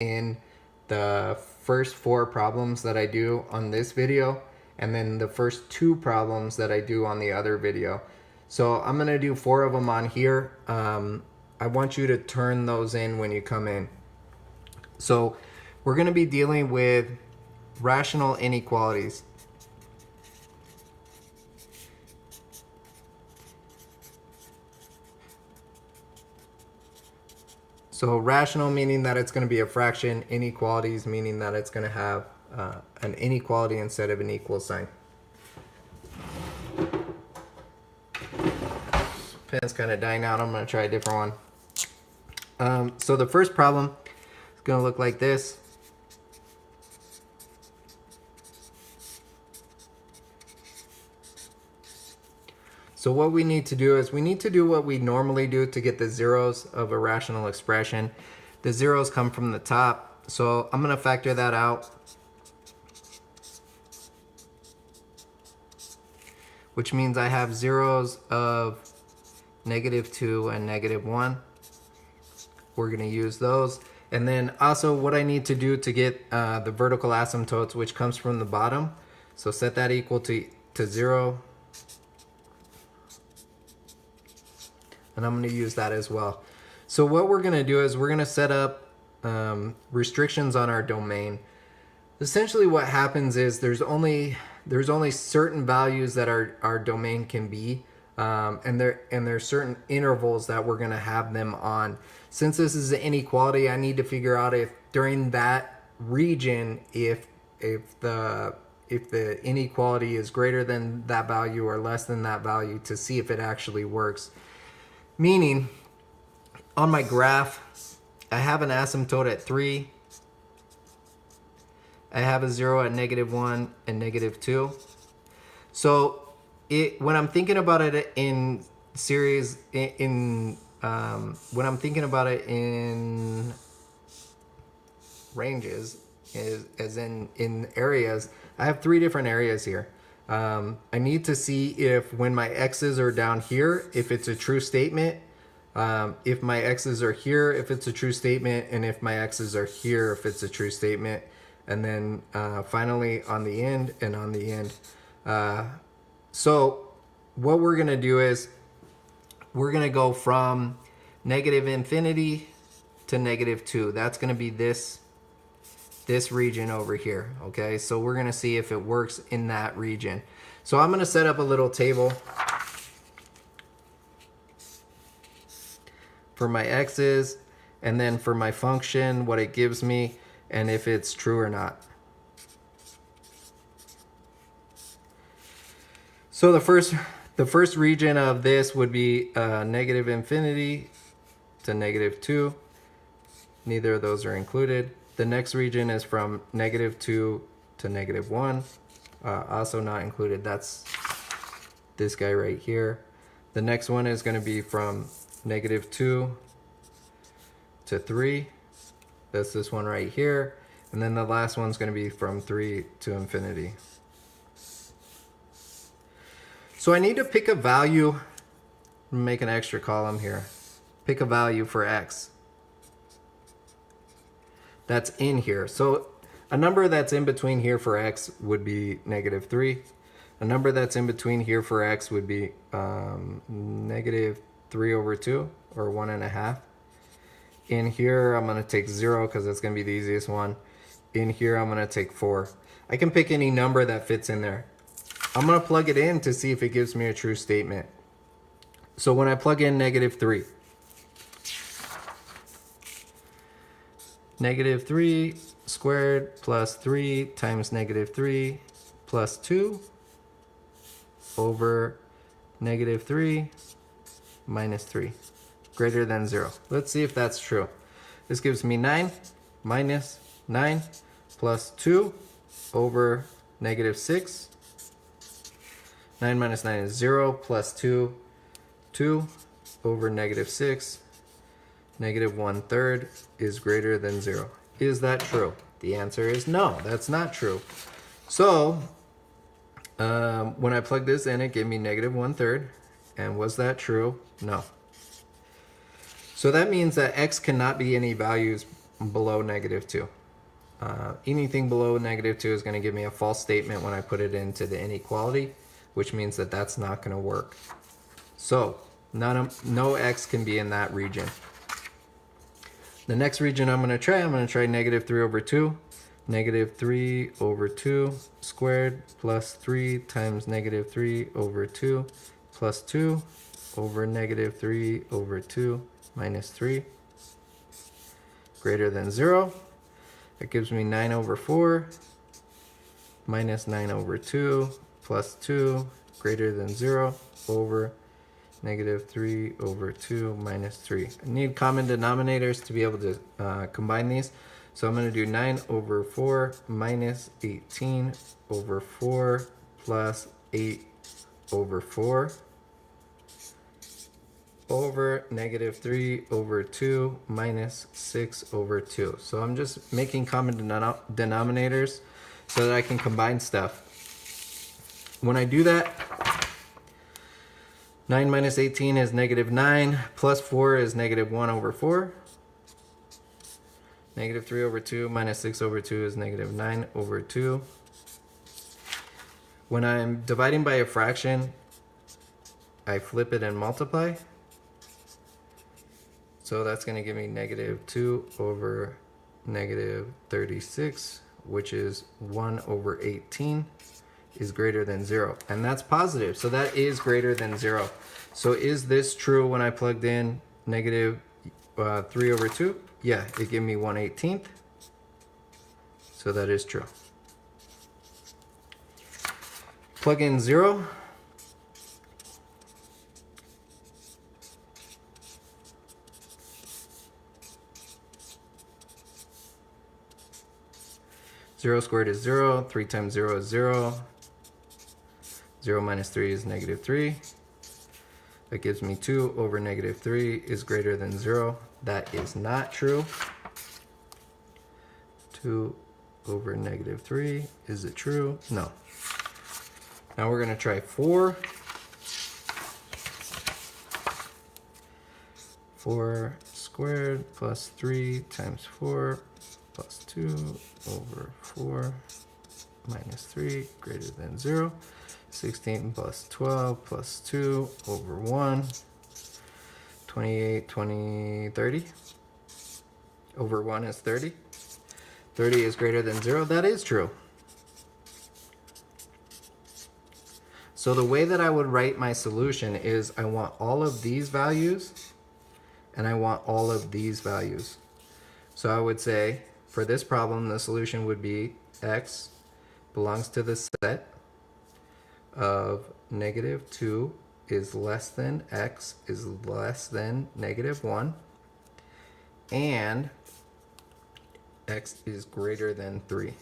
in the first 4 problems that I do on this video, and then the first 2 problems that I do on the other video. So I'm gonna do 4 of them on here. I want you to turn those in when you come in. So we're gonna be dealing with rational inequalities. So rational meaning that it's going to be a fraction, inequalities meaning that it's going to have an inequality instead of an equal sign. Pen's kind of dying out. I'm going to try a different one. So the first problem is going to look like this. So what we need to do is we need to do what we normally do to get the zeros of a rational expression. The zeros come from the top, so I'm going to factor that out, which means I have zeros of -2 and -1. We're going to use those. And then also what I need to do to get the vertical asymptotes, which comes from the bottom. So set that equal to 0. And I'm going to use that as well. So what we're going to do is we're going to set up restrictions on our domain. Essentially what happens is there's only certain values that our domain can be, and there's certain intervals that we're going to have them on. Since this is an inequality, I need to figure out if during that region, if the inequality is greater than that value or less than that value, to see if it actually works. Meaning, on my graph, I have an asymptote at 3. I have a 0 at -1 and -2. So when I'm thinking about it in series, when I'm thinking about it in ranges, as in areas, I have 3 different areas here. I need to see if when my x's are down here, if it's a true statement, if my x's are here, if it's a true statement, and if my x's are here, if it's a true statement. And then finally on the end and on the end. So what we're going to do is we're going to go from -infinity to -2. That's going to be this region over here, okay? So we're gonna see if it works in that region. So I'm gonna set up a little table for my x's, and then for my function, what it gives me, and if it's true or not. So the first region of this would be -infinity to -2. Neither of those are included. The next region is from -2 to -1, also not included. That's this guy right here. The next one is going to be from -2 to 3. That's this one right here. And then the last one's going to be from 3 to infinity. So I need to pick a value. Make an extra column here. Pick a value for x. That's in here. So a number that's in between here for x would be -3. A number that's in between here for x would be -3/2 or 1.5. In here, I'm going to take 0 because that's going to be the easiest one. In here, I'm going to take 4. I can pick any number that fits in there. I'm going to plug it in to see if it gives me a true statement. So when I plug in -3, -3 squared plus 3 times -3 plus 2 over -3 minus 3 greater than 0. Let's see if that's true. This gives me 9 minus 9 plus 2 over -6. 9 minus 9 is 0 plus 2, 2 over -6. -1/3 is greater than 0. Is that true? The answer is no, that's not true. So when I plug this in, it gave me -1/3. And was that true? No. So that means that x cannot be any values below -2. Anything below -2 is going to give me a false statement when I put it into the inequality, which means that that's not going to work. So no x can be in that region. The next region I'm going to try -3/2. -3/2 squared plus 3 times -3/2 plus 2 over -3/2 minus 3 greater than 0. That gives me 9/4 minus 9/2 plus 2 greater than 0 over -3/2 minus 3. I need common denominators to be able to combine these. So I'm going to do 9/4 minus 18/4 plus 8/4 over -3/2 minus 6/2. So I'm just making common denominators so that I can combine stuff. When I do that, 9 minus 18 is -9, plus 4 is -1/4. -3/2 minus 6/2 is -9/2. When I'm dividing by a fraction, I flip it and multiply. So that's going to give me -2 over -36, which is 1/18 is greater than 0. And that's positive. So that is greater than 0. So is this true when I plugged in -3/2? Yeah, it gave me 1/18. So that is true. Plug in 0. Zero squared is 0. 3 times 0 is 0. 0 minus 3 is -3. That gives me 2 over -3 is greater than 0. That is not true. 2 over -3. Is it true? No. Now we're going to try 4. 4 squared plus 3 times 4 plus 2 over 4 minus 3 greater than 0. 16 plus 12 plus 2 over 1. 28, 20, 30. Over 1 is 30. 30 is greater than 0. That is true. So the way that I would write my solution is I want all of these values and I want all of these values. So I would say for this problem, the solution would be x belongs to the set of -2 is less than x is less than -1 and x is greater than 3.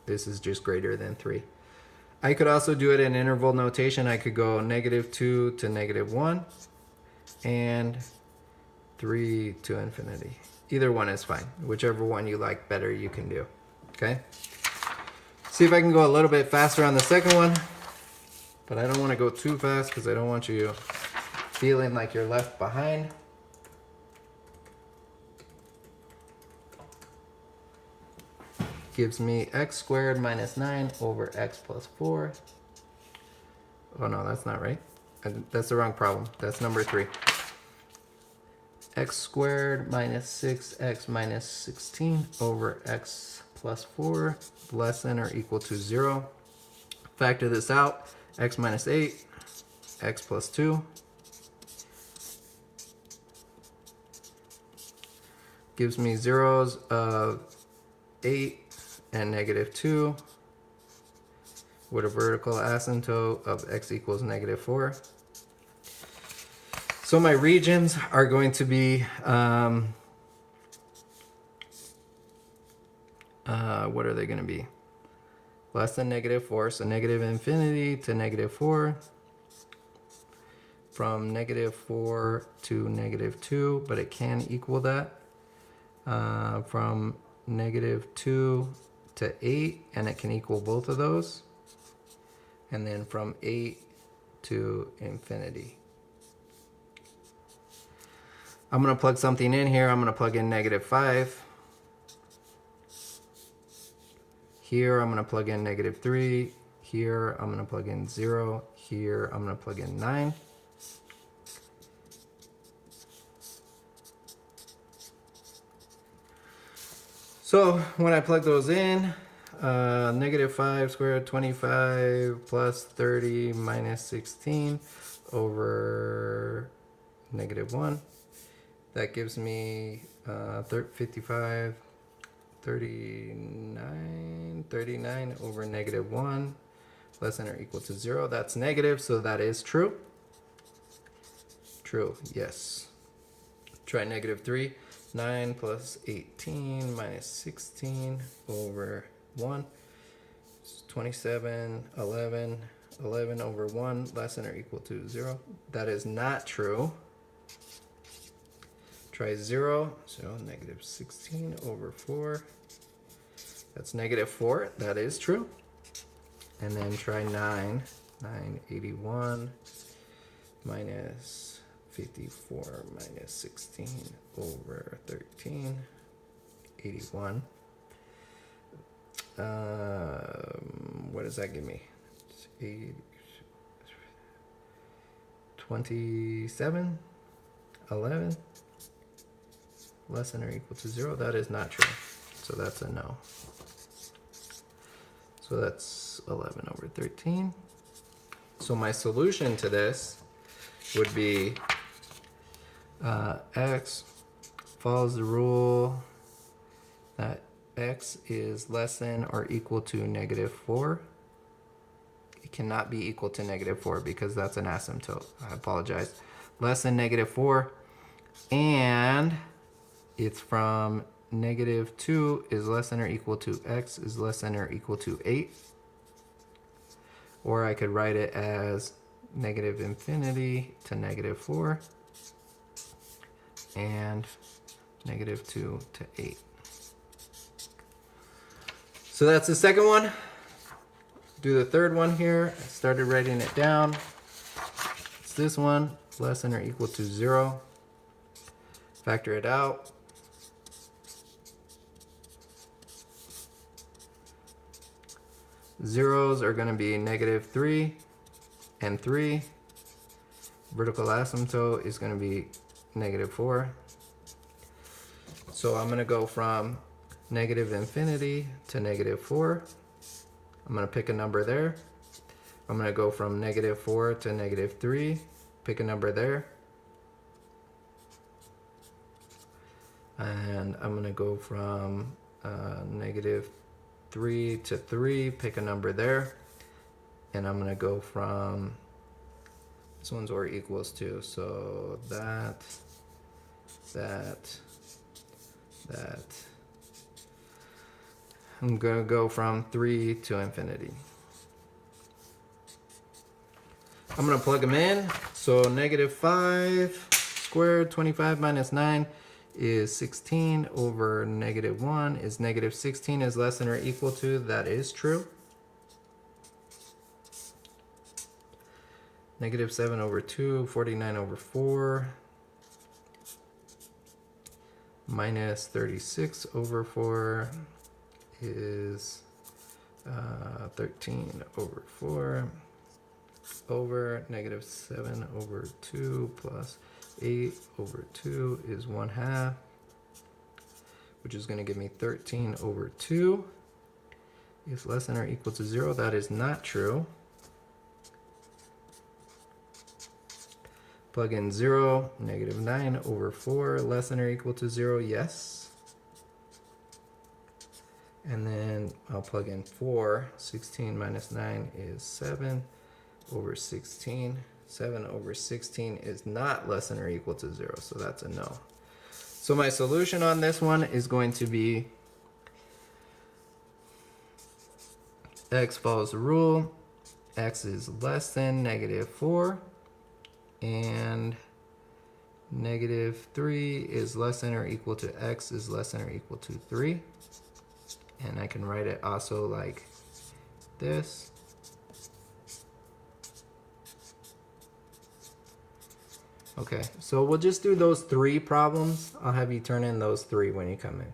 This is just greater than 3. I could also do it in interval notation. I could go -2 to -1 and 3 to infinity. Either one is fine. Whichever one you like better, you can do. Okay? See if I can go a little bit faster on the second one. But I don't want to go too fast because I don't want you feeling like you're left behind. Gives me x squared minus 9 over x plus 4. Oh no, that's not right. That's the wrong problem. That's number 3. X squared minus 6x minus 16 over x plus 4 less than or equal to 0. Factor this out. X minus 8, x plus 2. Gives me zeros of 8 and -2 with a vertical asymptote of x equals -4. So my regions are going to be, what are they going to be? Less than -4, so -infinity to -4. From -4 to -2, but it can equal that. From -2 to 8, and it can equal both of those. And then from 8 to infinity. I'm going to plug something in here. I'm going to plug in -5. Here, I'm going to plug in -3. Here, I'm going to plug in 0. Here, I'm going to plug in 9. So when I plug those in, -5 squared, 25 plus 30 minus 16 over -1. That gives me 55, 39 over -1, less than or equal to 0. That's negative, so that is true. True, yes. Try -3. 9 plus 18 minus 16 over 1. 27, 11, 11 over 1, less than or equal to 0. That is not true. Try 0, so -16 over 4. That's -4, that is true. And then try 9, 81 minus 54 minus 16 over 13, 81. What does that give me? 27, 11, less than or equal to 0. That is not true. So that's a no. So that's 11 over 13. So my solution to this would be x follows the rule that x is less than or equal to -4. It cannot be equal to -4 because that's an asymptote. I apologize. Less than -4, and it's from -2 is less than or equal to x is less than or equal to 8. Or I could write it as -infinity to -4 and -2 to 8. So that's the second one. Do the third one here. I started writing it down. It's this one, less than or equal to 0. Factor it out. Zeros are going to be -3 and 3. Vertical asymptote is going to be -4. So I'm going to go from -infinity to -4. I'm going to pick a number there. I'm going to go from -4 to -3. Pick a number there. And I'm going to go from -3 to 3. Pick a number there. And I'm going to go from, this one's or equals to, so that. I'm going to go from 3 to infinity. I'm going to plug them in. So -5 squared, 25 minus 9 is 16 over -1 is -16 is less than or equal to. That is true. -7 over 2, 49 over 4. Minus 36 over 4 is 13 over 4 over -7 over 2 plus 8 over 2 is 1/2, which is going to give me 13 over 2 is less than or equal to 0. That is not true. Plug in 0, -9 over 4, less than or equal to 0, yes. And then I'll plug in 4, 16 minus 9 is 7 over 16. 7 over 16 is not less than or equal to 0, so that's a no. So my solution on this one is going to be x follows the rule. X is less than -4. And -3 is less than or equal to x is less than or equal to 3. And I can write it also like this. Okay, so we'll just do those 3 problems. I'll have you turn in those 3 when you come in.